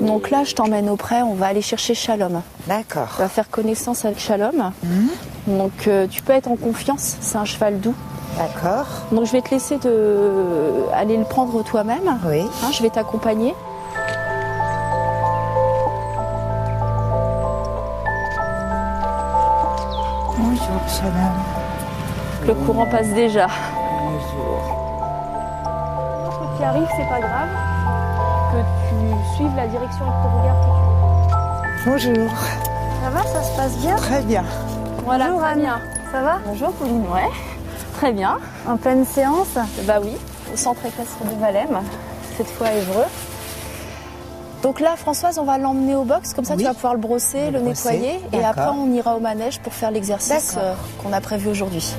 Donc là, je t'emmène auprès, on va aller chercher Shalom. D'accord. On va faire connaissance avec Shalom. Donc tu peux être en confiance, c'est un cheval doux. D'accord. Donc je vais te laisser aller le prendre toi-même. Oui. Hein, je vais t'accompagner. Bonjour, Shalom. Le courant passe déjà. Bonjour. Quand tu arrives, c'est pas grave. Que tu suives la direction avec ton regard que tu veux. Bonjour. Ça va, ça se passe bien? Très bien. Voilà, Bonjour, très Anne. bien. Ça va? Bonjour Pauline, ouais. Très bien. En pleine séance? Bah oui, au centre équestre de Valem, cette fois à Évreux. Donc là, Françoise, on va l'emmener au box, comme ça Oui. tu vas pouvoir le brosser, le nettoyer, et d'accord. après on ira au manège pour faire l'exercice D'accord. qu'on a prévu aujourd'hui.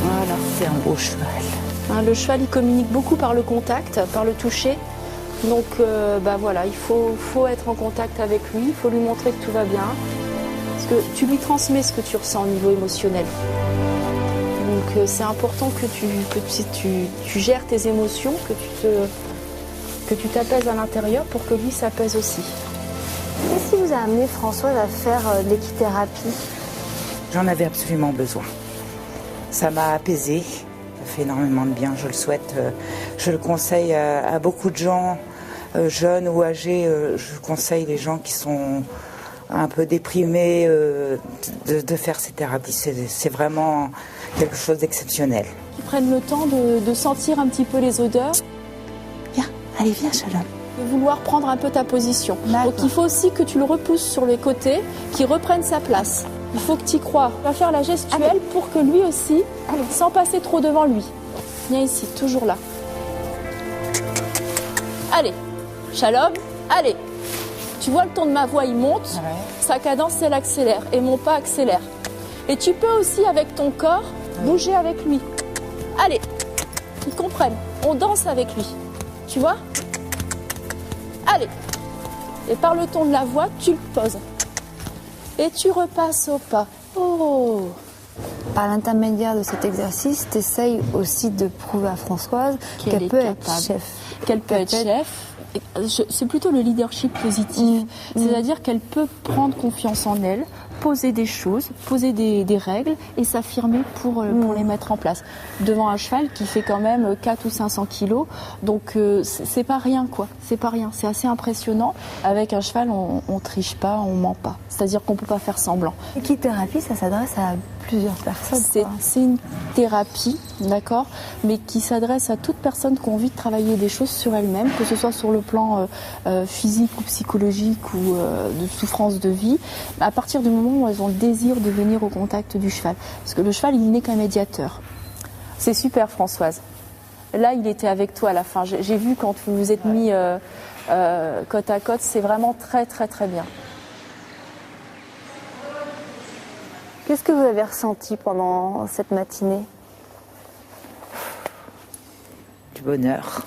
Voilà, c'est un beau cheval. Hein, le cheval, il communique beaucoup par le contact, par le toucher. Donc bah voilà, il faut être en contact avec lui, il faut lui montrer que tout va bien. Parce que tu lui transmets ce que tu ressens au niveau émotionnel. Donc c'est important que tu gères tes émotions, que tu t'apaises à l'intérieur pour que lui s'apaise aussi. Qu'est-ce qui vous a amené, Françoise, à faire de l'équithérapie? J'en avais absolument besoin. Ça m'a apaisée, ça fait énormément de bien, je le souhaite. Je le conseille à beaucoup de gens, jeunes ou âgés. Je conseille les gens qui sont un peu déprimés de faire ces thérapies. C'est vraiment quelque chose d'exceptionnel. Qu'ils prennent le temps de sentir un petit peu les odeurs, Viens, allez, viens, Shalom. de vouloir prendre un peu ta position. D'accord. Donc il faut aussi que tu le repousses sur les côtés, qu'il reprenne sa place. Il faut que tu y crois. Tu vas faire la gestuelle pour que lui aussi, sans passer trop devant lui. Viens ici, toujours là. Allez, Shalom, allez. Tu vois le ton de ma voix, il monte. Ouais. Sa cadence, elle accélère. Et mon pas accélère. Et tu peux aussi, avec ton corps, bouger avec lui. Allez, ils comprennent. On danse avec lui. Tu vois? Allez. Et par le ton de la voix, tu le poses. Et tu repasses au pas. Oh! Par l'intermédiaire de cet exercice, tu essayes aussi de prouver à Françoise Qu'elle qu'elle est peut être capable. chef. Qu'elle peut être chef. C'est plutôt le leadership positif. C'est-à-dire qu'elle peut prendre confiance en elle, poser des choses, poser des règles et s'affirmer pour les mettre en place. Devant un cheval qui fait quand même 4 ou 500 kilos. Donc c'est pas rien quoi. C'est pas rien. C'est assez impressionnant. Avec un cheval, on triche pas, on ment pas. C'est-à-dire qu'on peut pas faire semblant. L'équithérapie, ça s'adresse à plusieurs personnes. C'est une thérapie, d'accord, mais qui s'adresse à toute personne qui a envie de travailler des choses sur elle-même, que ce soit sur le plan physique ou psychologique ou de souffrance de vie, à partir du moment où elles ont le désir de venir au contact du cheval. Parce que le cheval, il n'est qu'un médiateur. C'est super, Françoise. Là, il était avec toi à la fin. J'ai vu quand vous vous êtes mis côte à côte, c'est vraiment très, très, très bien. Qu'est-ce que vous avez ressenti pendant cette matinée? Du bonheur.